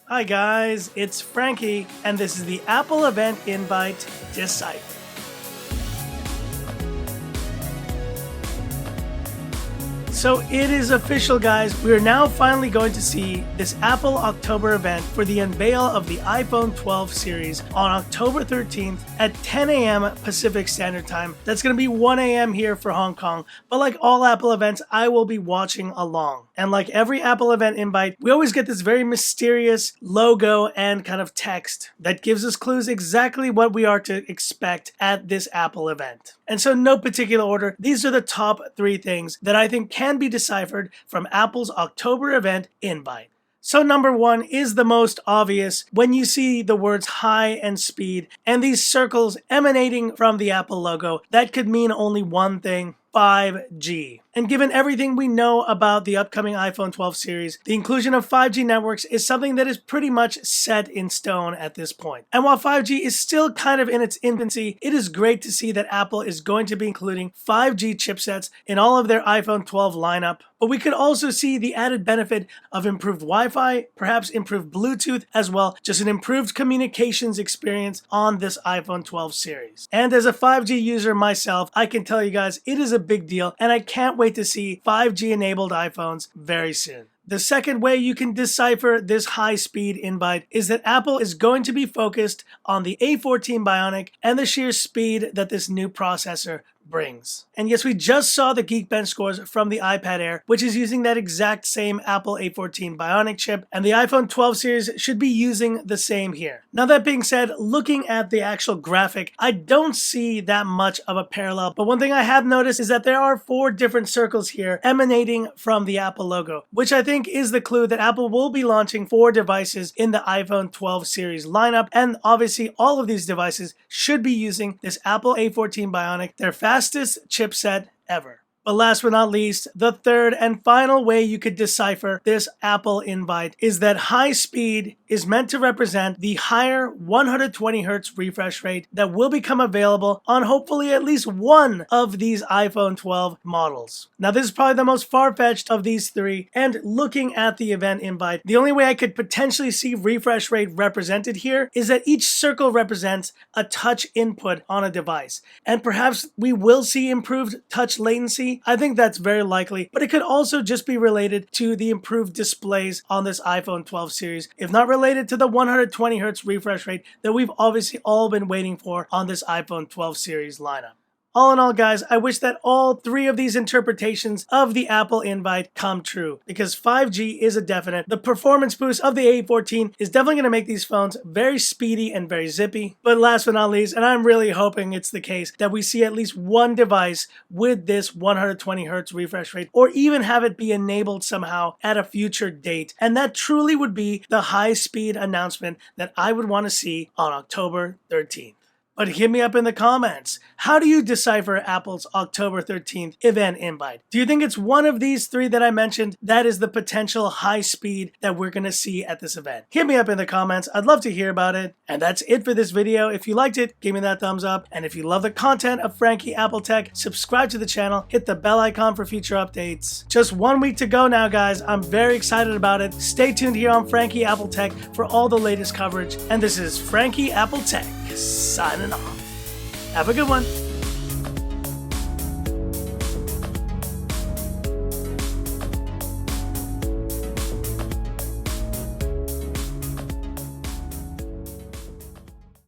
Hi guys, it's Frankie, and this is the Apple Event Invite Deciphered. So it is official, guys. We are now finally going to see this Apple October event for the unveil of the iPhone 12 series on October 13th at 10 a.m. Pacific Standard Time. That's going to be 1 a.m. here for Hong Kong. But like all Apple events, I will be watching along. And like every Apple event invite, we always get this very mysterious logo and kind of text that gives us clues exactly what we are to expect at this Apple event. And so no particular order, these are the top 3 things that I think can be deciphered from Apple's October event invite. So number 1 is the most obvious when you see the words high and speed and these circles emanating from the Apple logo. That could mean only one thing: 5G. And given everything we know about the upcoming iPhone 12 series, the inclusion of 5G networks is something that is pretty much set in stone at this point. And while 5G is still kind of in its infancy, it is great to see that Apple is going to be including 5G chipsets in all of their iPhone 12 lineup. But we could also see the added benefit of improved Wi-Fi, perhaps improved Bluetooth as well, just an improved communications experience on this iPhone 12 series. And as a 5G user myself, I can tell you guys, it is a big deal, and I can't wait to see 5G enabled iPhones very soon. The second way you can decipher this high-speed invite is that Apple is going to be focused on the A14 Bionic and the sheer speed that this new processor brings. And yes, we just saw the Geekbench scores from the iPad Air, which is using that exact same Apple A14 Bionic chip, and the iPhone 12 series should be using the same here. Now that being said, looking at the actual graphic, I don't see that much of a parallel, but one thing I have noticed is that there are 4 different circles here emanating from the Apple logo, which I think is the clue that Apple will be launching 4 devices in the iPhone 12 series lineup, and obviously all of these devices should be using this Apple A14 Bionic, their fastest chipset ever. But last but not least, the third and final way you could decipher this Apple invite is that high speed is meant to represent the higher 120Hz refresh rate that will become available on hopefully at least one of these iPhone 12 models. Now this is probably the most far-fetched of these 3, and looking at the event invite, the only way I could potentially see refresh rate represented here is that each circle represents a touch input on a device, and perhaps we will see improved touch latency. I think that's very likely, but it could also just be related to the improved displays on this iPhone 12 series, if not related to the 120Hz refresh rate that we've obviously all been waiting for on this iPhone 12 series lineup. All in all, guys, I wish that all 3 of these interpretations of the Apple invite come true, because 5G is a definite. The performance boost of the A14 is definitely going to make these phones very speedy and very zippy. But last but not least, and I'm really hoping it's the case, that we see at least one device with this 120Hz refresh rate, or even have it be enabled somehow at a future date. And that truly would be the high-speed announcement that I would want to see on October 13th. But hit me up in the comments. How do you decipher Apple's October 13th event invite? Do you think it's one of these 3 that I mentioned that is the potential high speed that we're going to see at this event? Hit me up in the comments. I'd love to hear about it. And that's it for this video. If you liked it, give me that thumbs up. And if you love the content of Frankie Apple Tech, subscribe to the channel, hit the bell icon for future updates. Just 1 week to go now, guys. I'm very excited about it. Stay tuned here on Frankie Apple Tech for all the latest coverage. And this is Frankie Apple Tech signing off. Have a good one.